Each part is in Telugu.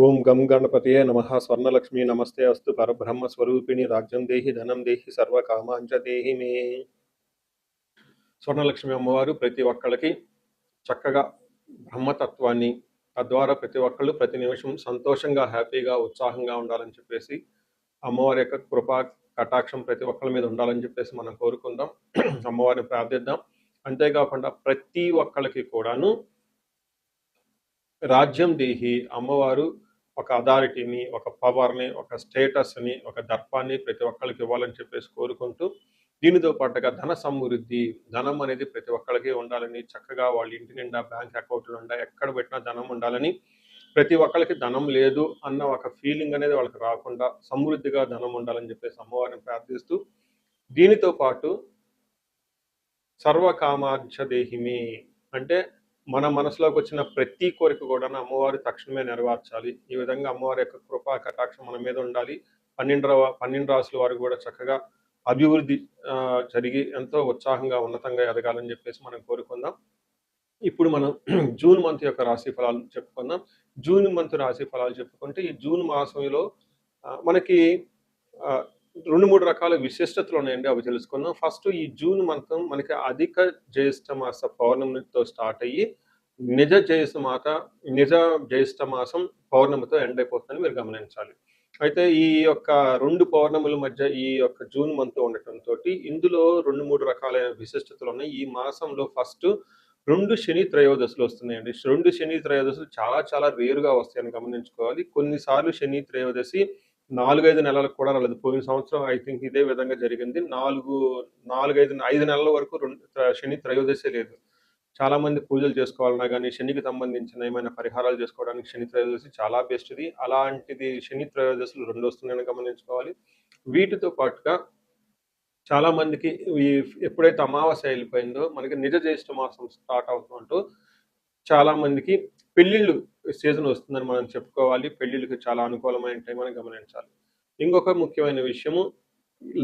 ఓం గం గణపతయే నమః. స్వర్ణలక్ష్మి నమస్తే అస్తు. పరబ్రహ్మ స్వరూపిణి రాజ్యం దేహి ధనం దేహి సర్వకామాంచ దేహి మే. స్వర్ణలక్ష్మి అమ్మవారు ప్రతి ఒక్కళ్ళకి చక్కగా బ్రహ్మతత్వాన్ని, తద్వారా ప్రతి ఒక్కళ్ళు ప్రతి నిమిషం సంతోషంగా, హ్యాపీగా, ఉత్సాహంగా ఉండాలని చెప్పేసి అమ్మవారి యొక్క కృపా కటాక్షం ప్రతి ఒక్కళ్ళ మీద ఉండాలని చెప్పేసి మనం కోరుకుందాం. అమ్మవారిని ప్రార్థిద్దాం. అంతేకాకుండా ప్రతి ఒక్కళ్ళకి కూడాను రాజ్యం దేహి అమ్మవారు ఒక అథారిటీని, ఒక పవర్ని, ఒక స్టేటస్ని, ఒక దర్పాన్ని ప్రతి ఒక్కళ్ళకి ఇవ్వాలని చెప్పేసి కోరుకుంటూ, దీనితో పాటుగా ధన సమృద్ధి, ధనం అనేది ప్రతి ఒక్కళ్ళకి ఉండాలని, చక్కగా వాళ్ళ ఇంటి నిండా బ్యాంక్ అకౌంట్లు నిండా ఎక్కడ పెట్టినా ధనం ఉండాలని, ప్రతి ఒక్కళ్ళకి ధనం లేదు అన్న ఒక ఫీలింగ్ అనేది వాళ్ళకి రాకుండా సమృద్ధిగా ధనం ఉండాలని చెప్పేసి అమ్మవారిని ప్రార్థిస్తూ, దీనితో పాటు సర్వకామార్చ దేహిమి అంటే మన మనసులోకి వచ్చిన ప్రతి కోరిక కూడా అమ్మవారు తక్షణమే నెరవేర్చాలి. ఈ విధంగా అమ్మవారి యొక్క కృపా కటాక్షం మన మీద ఉండాలి. 12 రాసుల వారు కూడా చక్కగా అభివృద్ధి జరిగి ఎంతో ఉత్సాహంగా ఉన్నతంగా ఎదగాలని చెప్పేసి మనం కోరుకుందాం. ఇప్పుడు మనం జూన్ మంత్ యొక్క రాశి ఫలాలు చెప్పుకుందాం. జూన్ మంత్ రాశి ఫలాలు చెప్పుకుంటే ఈ జూన్ మాసంలో మనకి 2-3 రకాల విశిష్టతలు ఉన్నాయండి. అవి తెలుసుకుందాం. ఫస్ట్ ఈ జూన్ మంత్ మనకి అధిక జ్యేష్ఠ మాస పౌర్ణమితో స్టార్ట్ అయ్యి నిజ జ్యేష్ఠ మాసం పౌర్ణమితో ఎండ్ అయిపోతుందని మీరు గమనించాలి. అయితే ఈ యొక్క 2 పౌర్ణముల మధ్య ఈ యొక్క జూన్ మంత్ ఉండటంతో ఇందులో 2-3 రకాలైన విశిష్టతలు ఉన్నాయి. ఈ మాసంలో ఫస్ట్ 2 శని త్రయోదశులు వస్తున్నాయండి. 2 శని త్రయోదశులు చాలా చాలా రేరుగా వస్తాయని గమనించుకోవాలి. కొన్నిసార్లు శని త్రయోదశి 4-5 నెలలకు కూడా రాలేదు. పోయిన సంవత్సరం ఐ థింక్ ఇదే విధంగా జరిగింది. 5 నెలల వరకు శని త్రయోదశి లేదు. చాలా మంది పూజలు చేసుకోవాలన్నా కానీ శనికి సంబంధించిన ఏమైనా పరిహారాలు చేసుకోవడానికి శని త్రయోదశి చాలా బెస్ట్ది. అలాంటిది శని త్రయోదశులు 2 వస్తున్నాయని గమనించుకోవాలి. వీటితో పాటుగా చాలా మందికి ఎప్పుడైతే అమావాస్య వెళ్ళిపోయిందో మనకి నిజ జ్యేష్ఠ మాసం స్టార్ట్ అవుతుంటూ చాలా మందికి పెళ్లిళ్ళు సీజన్ వస్తుందని మనం చెప్పుకోవాలి. పెళ్లిళ్ళకి చాలా అనుకూలమైన టైం అని గమనించాలి. ఇంకొక ముఖ్యమైన విషయము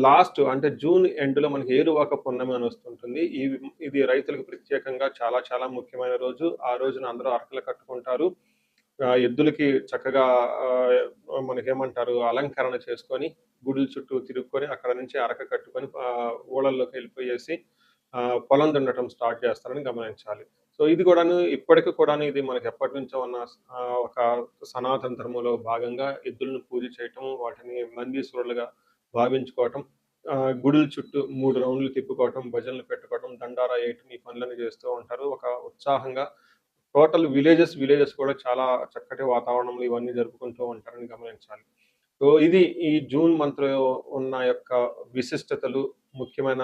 లాస్ట్ అంటే జూన్ ఎండ్లో మనకి ఏరువాక పున్నమి అని వస్తుంటుంది. ఇది రైతులకు ప్రత్యేకంగా చాలా చాలా ముఖ్యమైన రోజు. ఆ రోజున అందరూ అరకలు కట్టుకుంటారు. ఎద్దులకి చక్కగా మనకేమంటారు అలంకరణ చేసుకొని గుడుల చుట్టూ తిరుక్కొని అక్కడ నుంచి అరక కట్టుకొని ఊళ్ళల్లోకి వెళ్ళిపోయేసి పొలం దున్నటం స్టార్ట్ చేస్తారని గమనించాలి. సో ఇది కూడాను ఇప్పటికి కూడాను ఇది మనకి ఎప్పటి నుంచో ఉన్న ఒక సనాతన ధర్మంలో భాగంగా ఎద్దులను పూజ చేయటం, వాటిని నందీశ్వరులుగా భావించుకోవటం, గుడుల చుట్టూ 3 రౌండ్లు తిప్పుకోవటం, భజనలు పెట్టుకోవటం, దండారా వేయటం ఈ పనులను చేస్తూ ఉంటారు. ఒక ఉత్సాహంగా టోటల్ విలేజెస్ కూడా చాలా చక్కటి వాతావరణంలో ఇవన్నీ జరుపుకుంటూ ఉంటారని గమనించాలి. సో ఇది ఈ జూన్ మంత్లో ఉన్న యొక్క విశిష్టతలు, ముఖ్యమైన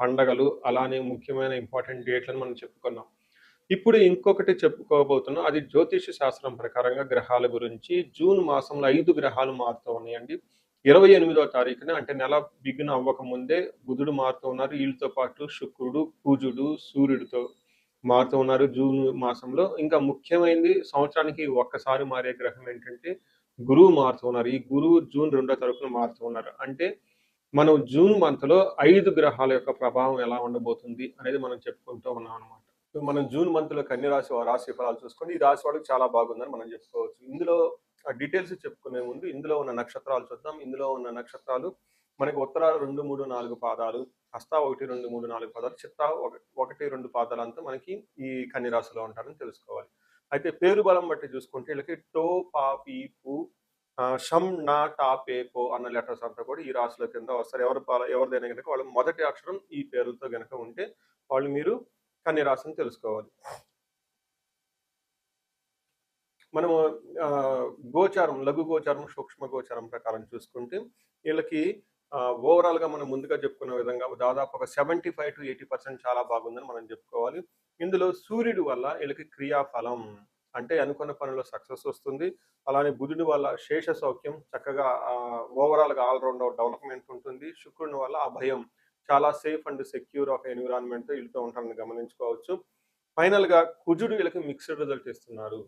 పండగలు, అలానే ముఖ్యమైన ఇంపార్టెంట్ డేట్లను మనం చెప్పుకున్నాం. ఇప్పుడు ఇంకొకటి చెప్పుకోబోతున్నాం. అది జ్యోతిష శాస్త్రం ప్రకారంగా గ్రహాల గురించి. జూన్ మాసంలో 5 గ్రహాలు మారుతూ ఉన్నాయండి. 28వ తారీఖున అంటే నెల బిగిన్ అవ్వక ముందే బుధుడు మారుతూ ఉన్నారు. వీళ్ళతో పాటు శుక్రుడు, కుజుడు, సూర్యుడితో మారుతూ ఉన్నారు జూన్ మాసంలో. ఇంకా ముఖ్యమైనది సంవత్సరానికి ఒక్కసారి మారే గ్రహం ఏంటంటే గురువు మారుతూ ఉన్నారు. ఈ గురువు జూన్ 2వ తారీఖున మారుతూ ఉన్నారు. అంటే మనం జూన్ మంత్లో 5 గ్రహాల యొక్క ప్రభావం ఎలా ఉండబోతుంది అనేది మనం చెప్పుకుంటూ ఉన్నాం అనమాట. మనం జూన్ మంత్లో కన్య రాశి ఫలాలు చూసుకొని ఈ రాశి వాళ్ళకి చాలా బాగుందని మనం చెప్పుకోవచ్చు. ఇందులో డీటెయిల్స్ చెప్పుకునే ముందు ఇందులో ఉన్న నక్షత్రాలు చూద్దాం. ఇందులో ఉన్న నక్షత్రాలు మనకి ఉత్తర 2, 3, 4 పాదాలు, హస్త 1, 2, 3, 4 పాదాలు, చిత్త 1, 2 పాదాలంతా మనకి ఈ కన్య రాశిలో ఉంటారని తెలుసుకోవాలి. అయితే పేరు బలం బట్టి చూసుకుంటే వీళ్ళకి టో, పా, పీ, పు, షం, నా, టా, పే, పో అన్న లెటర్స్ అంతా కూడా ఈ రాశిలో కింద వస్తారు. ఎవరిదైనా కనుక వాళ్ళ మొదటి అక్షరం ఈ పేరులతో కనుక ఉంటే వాళ్ళు మీరు కన్య రాశిని తెలుసుకోవాలి. మనము గోచారం, లఘు గోచారం, సూక్ష్మ గోచారం ప్రకారం చూసుకుంటే వీళ్ళకి ఓవరాల్గా మనం ముందుగా చెప్పుకున్న విధంగా దాదాపు ఒక 75-80% చాలా బాగుందని మనం చెప్పుకోవాలి. ఇందులో సూర్యుడి వల్ల వీళ్ళకి క్రియాఫలం అంటే అనుకున్న పనుల్లో సక్సెస్ వస్తుంది. అలానే బుధుడి వల్ల శేష సౌఖ్యం, చక్కగా ఓవరాల్గా ఆల్రౌండ్ డెవలప్మెంట్ ఉంటుంది. శుక్రుని వల్ల అభయం, చాలా safe and secure of environment వీళ్ళతో ఉంటారని గమనించుకోవచ్చు. ఫైనల్గా కుజుడు వీళ్ళకి మిక్స్డ్ రిజల్ట్ ఇస్తున్నారు.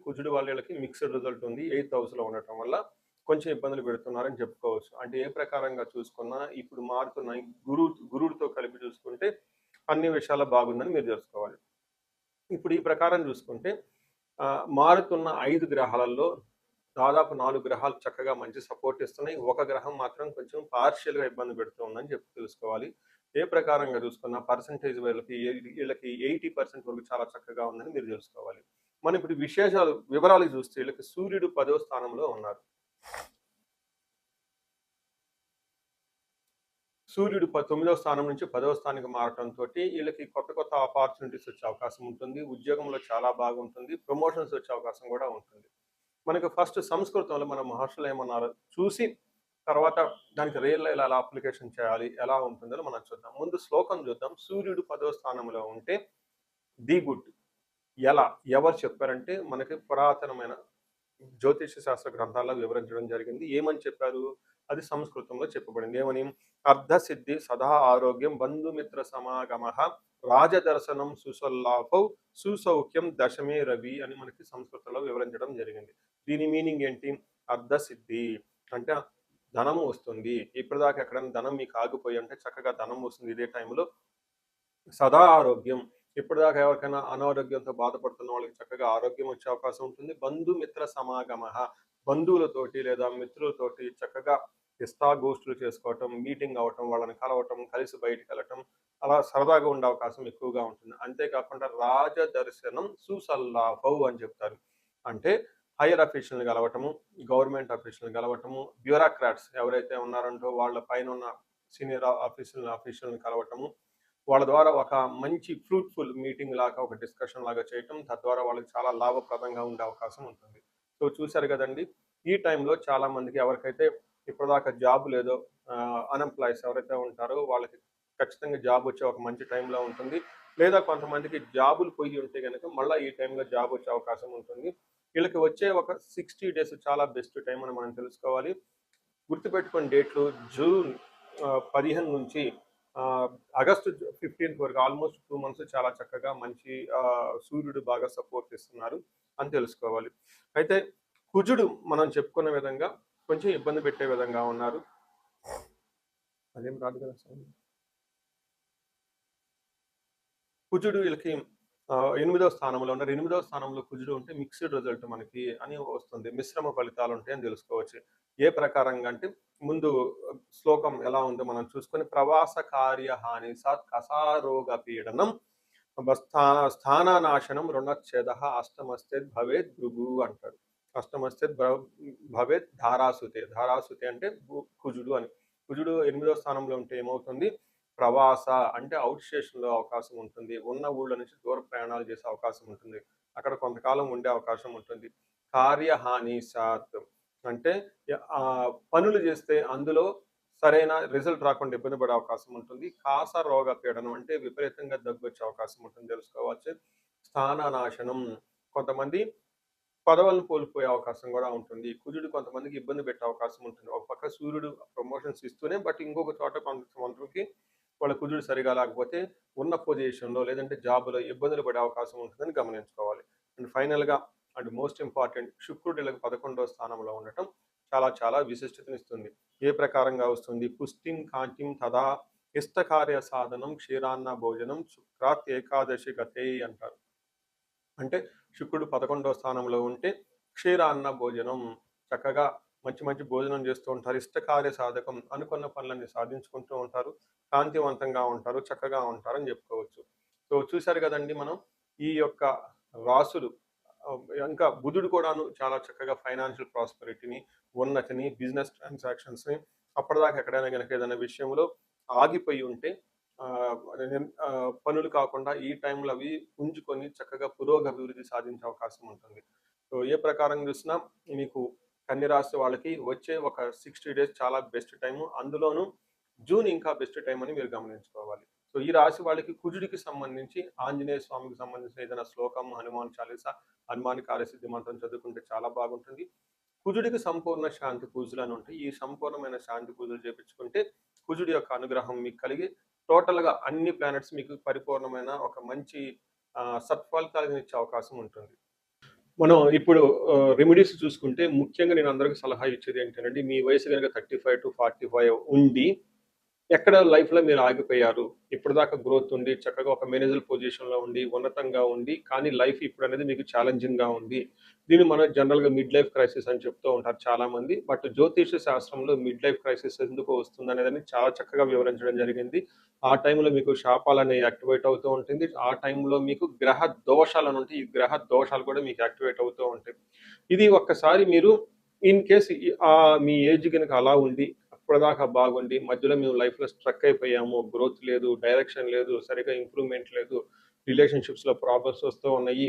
కుజుడు వల్ల వీళ్ళకి మిక్స్డ్ రిజల్ట్ ఉంది. 8th హౌస్లో ఉండటం వల్ల కొంచెం ఇబ్బందులు పెడుతున్నారని చెప్పుకోవచ్చు. అంటే ఏ ప్రకారంగా చూసుకున్నా ఇప్పుడు మారుతున్న గురుడితో కలిపి చూసుకుంటే అన్ని విషయాలు బాగుందని మీరు తెలుసుకోవాలి. ఇప్పుడు ఈ ప్రకారం చూసుకుంటే మారుతున్న 5 గ్రహాలలో దాదాపు 4 గ్రహాలు చక్కగా మంచి సపోర్ట్ ఇస్తున్నాయి. ఒక గ్రహం మాత్రం కొంచెం పార్షియల్‌గా ఇబ్బంది పెడుతూ ఉందని చెప్పి తెలుసుకోవాలి. ఏ ప్రకారంగా చూసుకున్న పర్సెంటేజ్ వీళ్ళకి 80% వరకు చాలా చక్కగా ఉందని మీరు తెలుసుకోవాలి. మనం ఇప్పుడు వివరాలు చూస్తే వీళ్ళకి సూర్యుడు 10వ స్థానంలో ఉన్నారు. సూర్యుడు 9వ స్థానం నుంచి 10వ స్థానానికి మారటంతో వీళ్ళకి కొత్త ఆపర్చునిటీస్ వచ్చే అవకాశం ఉంటుంది. ఉద్యోగంలో చాలా బాగుంటుంది. ప్రమోషన్స్ వచ్చే అవకాశం కూడా ఉంటుంది. మనకు ఫస్ట్ సంస్కృతంలో మన మహర్షులు ఏమన్నారో చూసి తర్వాత దానికి రియల్ ఎలా అప్లికేషన్ చేయాలి, ఎలా ఉంటుందో మనం చూద్దాం. ముందు శ్లోకం చూద్దాం. సూర్యుడు 10వ స్థానంలో ఉంటే ది గుడ్ ఎవరు చెప్పారంటే మనకి పురాతనమైన జ్యోతిష శాస్త్ర గ్రంథాల్లో వివరించడం జరిగింది. ఏమని చెప్పారు? అది సంస్కృతంలో చెప్పబడింది. ఏమని? అర్ధసిద్ధి సదా ఆరోగ్యం బంధుమిత్ర సమాగమ రాజదర్శనం సుసల్లాభౌ సుసౌఖ్యం దశమే రవి అని మనకి సంస్కృతంలో వివరించడం జరిగింది. దీని మీనింగ్ ఏంటి? అర్ధసిద్ధి అంటే ధనము వస్తుంది. ఇప్పటిదాకా ఎక్కడైనా ధనం మీకు ఆగిపోయి అంటే చక్కగా ధనం వస్తుంది ఇదే టైంలో. సదా ఆరోగ్యం, ఇప్పటిదాకా ఎవరికైనా అనారోగ్యంతో బాధపడుతున్న వాళ్ళకి చక్కగా ఆరోగ్యం వచ్చే అవకాశం ఉంటుంది. బంధుమిత్ర సమాగమ, బంధువులతోటి లేదా మిత్రులతోటి చక్కగా ఇష్టాగోష్ఠులు చేసుకోవటం, మీటింగ్ అవటం, వాళ్ళని కలవటం, కలిసి బయటికి వెళ్ళటం, అలా సరదాగా ఉండే అవకాశం ఎక్కువగా ఉంటుంది. అంతేకాకుండా రాజదర్శనం సుసల్లాభౌ అని చెప్తారు. అంటే హైయర్ అఫీషియల్ని కలవటము, గవర్నమెంట్ అఫీషియల్ని కలవటము, బ్యూరోక్రాట్స్ ఎవరైతే ఉన్నారంటో వాళ్ళ పైన ఉన్న సీనియర్ అఫీషియల్ని కలవటము, వాళ్ళ ద్వారా ఒక మంచి ఫ్రూట్ఫుల్ మీటింగ్ లాగా ఒక డిస్కషన్ లాగా చేయటం, తద్వారా వాళ్ళకి చాలా లాభప్రదంగా ఉండే అవకాశం ఉంటుంది. సో చూశారు కదండి, ఈ టైంలో చాలా మందికి ఎవరికైతే ఇప్పటిదాకా జాబ్ లేదో అన్ఎంప్లాయీస్ ఎవరైతే ఉంటారో వాళ్ళకి ఖచ్చితంగా జాబ్ వచ్చే ఒక మంచి టైంలో ఉంటుంది. లేదా కొంతమందికి జాబులు పోయి ఉంటే కనుక మళ్ళీ ఈ టైంలో జాబ్ వచ్చే అవకాశం ఉంటుంది. వీళ్ళకి వచ్చే ఒక 60 డేస్ చాలా బెస్ట్ టైం అని మనం తెలుసుకోవాలి. గుర్తుపెట్టుకుని డేట్లు జూన్ 15 నుంచి ఆగస్టు 15 వరకు ఆల్మోస్ట్ 2 months చాలా చక్కగా మంచి సూర్యుడు బాగా సపోర్ట్ ఇస్తున్నారు అని తెలుసుకోవాలి. అయితే కుజుడు మనం చెప్పుకున్న విధంగా కొంచెం ఇబ్బంది పెట్టే విధంగా ఉన్నారు. అదేం రాదు కదా సార్. కుజుడు వీళ్ళకి 8వ స్థానంలో ఉన్నారు. 8వ స్థానంలో కుజుడు ఉంటే మిక్స్డ్ రిజల్ట్ మనకి అని వస్తుంది. మిశ్రమ ఫలితాలు ఉంటాయని తెలుసుకోవచ్చు. ఏ ప్రకారంగా అంటే ముందు శ్లోకం ఎలా ఉందో మనం చూసుకొని ప్రవాస కార్య హాని సాత్ కసారోగ పీడనం స్థానానాశనం రుణచ్ఛేద అష్టమస్థిత్ భవేత్ భృగు అంటారు. అష్టమస్థిత్ భవేత్ ధారాసుతే అంటే కుజుడు అని. కుజుడు 8వ స్థానంలో ఉంటే ఏమవుతుంది? ప్రవాస అంటే అవుట్ స్టేషన్లో అవకాశం ఉంటుంది. ఉన్న ఊళ్ళ నుంచి దూర ప్రయాణాలు చేసే అవకాశం ఉంటుంది. అక్కడ కొంతకాలం ఉండే అవకాశం ఉంటుంది. కార్యహాని సాత్ అంటే పనులు చేస్తే అందులో సరైన రిజల్ట్ రాకుండా ఇబ్బంది పడే అవకాశం ఉంటుంది. కాస రోగ పీడనం అంటే విపరీతంగా దగ్గు వచ్చే అవకాశం ఉంటుంది తెలుసుకోవచ్చు. స్థాననాశనం కొంతమంది పదవులను కోల్పోయే అవకాశం కూడా ఉంటుంది. కుజుడు కొంతమందికి ఇబ్బంది పెట్టే అవకాశం ఉంటుంది. ఒక పక్క సూర్యుడు ప్రమోషన్స్ ఇస్తూనే బట్ ఇంకొక చోట కొంతమందికి వాళ్ళ కుజుడు సరిగా లేకపోతే ఉన్న పొజిషన్లో లేదంటే జాబ్లో ఇబ్బందులు పడే అవకాశం ఉంటుందని గమనించుకోవాలి. అండ్ ఫైనల్గా అండ్ మోస్ట్ ఇంపార్టెంట్ శుక్రుడు వీళ్ళకి 11వ స్థానంలో ఉండటం చాలా విశిష్టతనిస్తుంది. ఏ ప్రకారంగా వస్తుంది? పుష్టిం కాంతిం తదా ఇష్టకార్య సాధనం క్షీరాన్న భోజనం శుక్రాత్ ఏకాదశి గతే అంటారు. అంటే శుక్రుడు 11వ స్థానంలో ఉంటే క్షీరాన్న భోజనం చక్కగా మంచి భోజనం చేస్తూ ఉంటారు. ఇష్టకార్య సాధకం అనుకున్న పనులన్నీ సాధించుకుంటూ ఉంటారు. కాంతివంతంగా ఉంటారు, చక్కగా ఉంటారు అని చెప్పుకోవచ్చు. సో చూశారు కదండి మనం ఈ యొక్క రాసులు. ఇంకా బుధుడు కూడాను చాలా చక్కగా ఫైనాన్షియల్ ప్రాస్పెరిటీని, ఉన్నతిని, బిజినెస్ ట్రాన్సాక్షన్స్ని అప్పటిదాకా ఎక్కడైనా కనుక ఏదైనా విషయంలో ఆగిపోయి ఉంటే పనులు కాకుండా ఈ టైంలో అవి పుంజుకొని చక్కగా పురోగభివృద్ధి సాధించే అవకాశం ఉంటుంది. సో ఏ ప్రకారం చూసినా మీకు కన్య రాశి వాళ్ళకి వచ్చే ఒక 60 డేస్ చాలా బెస్ట్ టైము. అందులోనూ జూన్ ఇంకా బెస్ట్ టైం అని మీరు గమనించుకోవాలి. సో ఈ రాశి వాళ్ళకి కుజుడికి సంబంధించి ఆంజనేయ స్వామికి సంబంధించిన ఏదైనా శ్లోకం, హనుమాన్ చాలీసా, హనుమాన్ కార్యసిద్ధి మంత్రం చదువుకుంటే చాలా బాగుంటుంది. కుజుడికి సంపూర్ణ శాంతి పూజలు అని ఉంటాయి. ఈ సంపూర్ణమైన శాంతి పూజలు చేపించుకుంటే కుజుడి యొక్క అనుగ్రహం మీకు కలిగి టోటల్గా అన్ని ప్లానెట్స్ మీకు పరిపూర్ణమైన ఒక మంచి సత్ఫలితాలను ఇచ్చే అవకాశం ఉంటుంది. మనం ఇప్పుడు రెమెడీస్ చూసుకుంటే ముఖ్యంగా నేను అందరికీ సలహా ఇచ్చేది ఏంటంటే మీ వయసు కనుక 35 to 45 ఉండి ఎక్కడ లైఫ్‌లో మీరు ఆగిపోయారు? ఇప్పటిదాకా గ్రోత్ ఉండి, చక్కగా ఒక మేనేజర్ పొజిషన్‌లో ఉండి, ఉన్నతంగా ఉండి, కానీ లైఫ్ ఇప్పుడనేది మీకు ఛాలెంజింగ్‌గా ఉంది. దీన్ని మనం జనరల్‌గా మిడ్ లైఫ్ క్రైసిస్ అని చెప్తూ ఉంటారు చాలామంది. బట్ జ్యోతిష శాస్త్రంలో మిడ్ లైఫ్ క్రైసిస్ ఎందుకు వస్తుందనేదాన్ని చాలా చక్కగా వివరించడం జరిగింది. ఆ టైంలో మీకు శాపాలనేవి యాక్టివేట్ అవుతూ ఉంటుంది. ఆ టైంలో మీకు గ్రహ దోషాలనుంటాయి. ఈ గ్రహ దోషాలు కూడా మీకు యాక్టివేట్ అవుతూ ఉంటాయి. ఇది ఒక్కసారి మీరు ఇన్ కేస్ మీ ఏజ్ గనుక అలా ఉండి ఇప్పటిదాకా బాగుండి, మధ్యలో మేము లైఫ్‌లో స్ట్రక్ అయిపోయాము. గ్రోత్ లేదు, డైరెక్షన్ లేదు, సరిగ్గా ఇంప్రూవ్‌మెంట్ లేదు, రిలేషన్‌షిప్స్‌లో ప్రాబ్లమ్స్ వస్తూ ఉన్నాయి.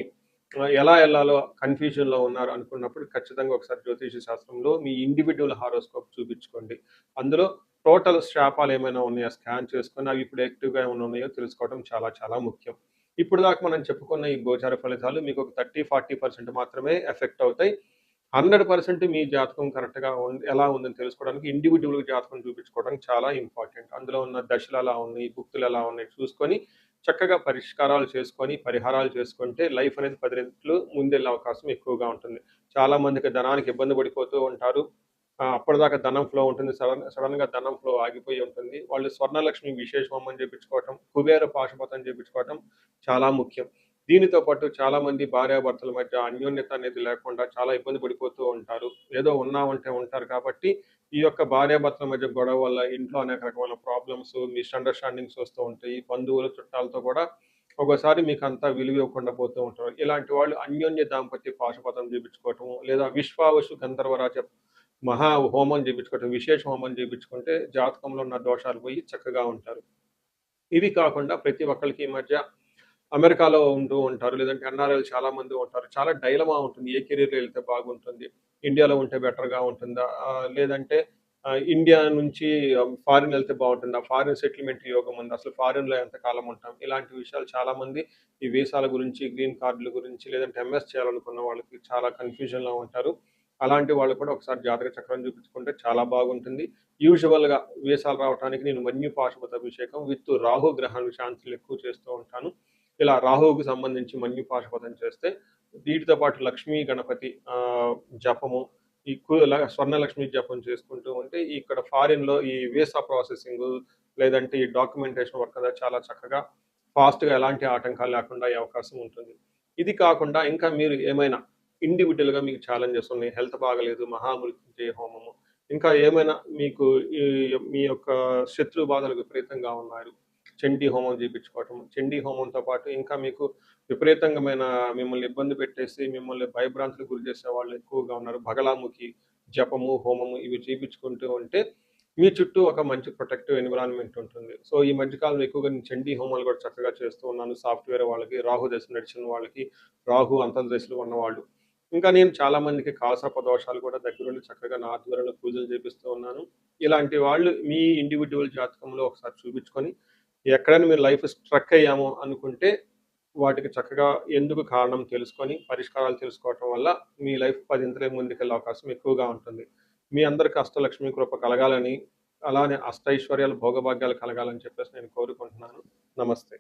ఎలా ఎళ్ళాలో కన్‌ఫ్యూజన్‌లో ఉన్నారు అనుకున్నప్పుడు ఖచ్చితంగా ఒకసారి జ్యోతిష శాస్త్రంలో మీ ఇండివిడ్యువల్ హారోస్కోప్ చూపించుకోండి. అందులో టోటల్ శాపాలు ఏమైనా ఉన్నాయా స్కాన్ చేసుకొని అవి ఇప్పుడు యాక్టివ్‌గా ఏమైనా ఉన్నాయో తెలుసుకోవడం చాలా చాలా ముఖ్యం. ఇప్పటిదాకా మనం చెప్పుకున్న ఈ గోచార ఫలితాలు మీకు ఒక 30, 40% మాత్రమే ఎఫెక్ట్ అవుతాయి. 100% మీ జాతకం కరెక్ట్‌గా ఎలా ఉందని తెలుసుకోవడానికి ఇండివిడ్యువల్ జాతకం చూపించుకోవడానికి చాలా ఇంపార్టెంట్. అందులో ఉన్న దశలు ఎలా ఉన్నాయి, భుక్తులు ఎలా ఉన్నాయి చూసుకొని చక్కగా పరిష్కారాలు చేసుకొని, పరిహారాలు చేసుకుంటే లైఫ్ అనేది 10 రెట్లు ముందెళ్ళే అవకాశం ఎక్కువగా ఉంటుంది. చాలా మందికి ధనానికి ఇబ్బంది పడిపోతూ ఉంటారు. అప్పటిదాకా ధనం ఫ్లో ఉంటుంది. సడెన్‌గా ధనం ఫ్లో ఆగిపోయి ఉంటుంది. వాళ్ళు స్వర్ణలక్ష్మి విశేష హోమం చేపించుకోవటం, కుబేర పాశుపతం చేపించుకోవటం చాలా ముఖ్యం. దీనితో పాటు చాలామంది భార్యాభర్తల మధ్య అన్యోన్యత అనేది లేకుండా చాలా ఇబ్బంది పడిపోతూ ఉంటారు. ఏదో ఉన్నామంటే ఉంటారు కాబట్టి, ఈ యొక్క భార్యాభర్తల మధ్య గొడవ వల్ల ఇంట్లో అనేక రకమైన ప్రాబ్లమ్స్, మిస్‌అండర్‌స్టాండింగ్స్ వస్తూ ఉంటాయి. బంధువులు, చుట్టాలతో కూడా ఒక్కోసారి మీకంతా విలువ ఇవ్వకుండా పోతూ ఉంటారు. ఇలాంటి వాళ్ళు అన్యోన్య దాంపత్య పాశుపతం చేపించుకోవటం, లేదా విశ్వావసు గంధర్వరాజ మహా హోమం చేపించుకోవటం, విశేష హోమం చేపించుకుంటే జాతకంలో ఉన్న దోషాలు పోయి చక్కగా ఉంటారు. ఇవి కాకుండా ప్రతి ఒక్కళ్ళకి ఈ మధ్య అమెరికాలో ఉంటూ ఉంటారు. లేదంటే ఎన్ఆర్ఐలు చాలా మంది ఉంటారు. చాలా డైలమా ఉంటుంది. ఏ కెరియర్‌లో ఎళ్తే బాగుంటుంది? ఇండియాలో ఉంటే బెటర్‌గా ఉంటుందా? లేదంటే ఇండియా నుంచి ఫారిన్ ఎళ్తే బావుంటుందా? ఫారిన్ సెటిల్‌మెంట్ యోగం ఉందా? అసలు ఫారిన్‌లో ఎంతకాలం ఉంటాం? ఇలాంటి విషయాలు చాలామంది ఈ వీసాల గురించి, గ్రీన్ కార్డుల గురించి, లేదంటే ఎంఎస్ చేయాలనుకున్న వాళ్ళకి చాలా కన్‌ఫ్యూజన్‌లో ఉంటారు. అలాంటి వాళ్ళు కూడా ఒకసారి జాతక చక్రం చూపించుకుంటే చాలా బాగుంటుంది. యూజువల్‌గా వీసాలు రావటానికి నేను మన్యు పాశుపత అభిషేకం విత్ రాహు గ్రహాన్ని శాంతులు ఎక్కువ చేస్తూ ఉంటాను. ఇలా రాహువుకి సంబంధించి మన్యు పాశుపతం చేస్తే వీటితో పాటు లక్ష్మీ గణపతి జపము, ఈ స్వర్ణలక్ష్మి జపం చేసుకుంటూ ఉంటే ఇక్కడ ఫారిన్‌లో ఈ వీసా ప్రాసెసింగు లేదంటే ఈ డాక్యుమెంటేషన్ వర్క్ అంతా చాలా చక్కగా ఫాస్ట్‌గా ఎలాంటి ఆటంకాలు లేకుండా అయ్యే అవకాశం ఉంటుంది. ఇది కాకుండా ఇంకా మీరు ఏమైనా ఇండివిడ్యువల్‌గా మీకు ఛాలెంజెస్ ఉన్నాయి. హెల్త్ బాగాలేదు, మహామృత్యుంజయ హోమము, ఇంకా ఏమైనా మీకు ఈ మీ యొక్క శత్రు బాధలు విపరీతంగా ఉన్నారు. చండీ హోమం చేపించుకోవటం. చండీ హోమంతో పాటు ఇంకా మీకు విపరీతంగమైన మిమ్మల్ని ఇబ్బంది పెట్టేసి, మిమ్మల్ని భయభ్రాంతులకు గురి చేసేవాళ్ళు ఎక్కువగా ఉన్నారు. బగలాముఖి జపము, హోమము ఇవి చేపించుకుంటూ ఉంటే, మీ చుట్టూ ఒక మంచి ప్రొటెక్టివ్ ఎన్విరాన్మెంట్ ఉంటుంది. సో, ఈ మధ్య కాలంలో ఎక్కువగా నేను చండీ హోమాలు కూడా చక్కగా చేస్తూ ఉన్నాను. సాఫ్ట్‌వేర్ వాళ్ళకి, రాహు దశ నడిచిన వాళ్ళకి, రాహు అంతర్దశలో ఉన్నవాళ్ళు. ఇంకా నేను చాలా మందికి కాలసర్ప దోషాలు కూడా దగ్గరుండి చక్కగా నా ఆధ్వర్యంలో పూజలు చేపిస్తూ ఉన్నాను. ఇలాంటి వాళ్ళు మీ ఇండివిడ్యువల్ జాతకంలో ఒకసారి చూపించుకొని ఎక్కడైనా మీరు లైఫ్ స్ట్రక్ అయ్యాము అనుకుంటే, వాటికి చక్కగా ఎందుకు కారణం తెలుసుకొని, పరిష్కారాలు తెలుసుకోవటం వల్ల మీ లైఫ్ పదింతలే ముందుకెళ్ళే అవకాశం ఎక్కువగా ఉంటుంది. మీ అందరికి అష్టలక్ష్మి కృప కలగాలని, అలానే అష్టైశ్వర్యాలు, భోగభాగ్యాలు కలగాలని చెప్పేసి నేను కోరుకుంటున్నాను. నమస్తే.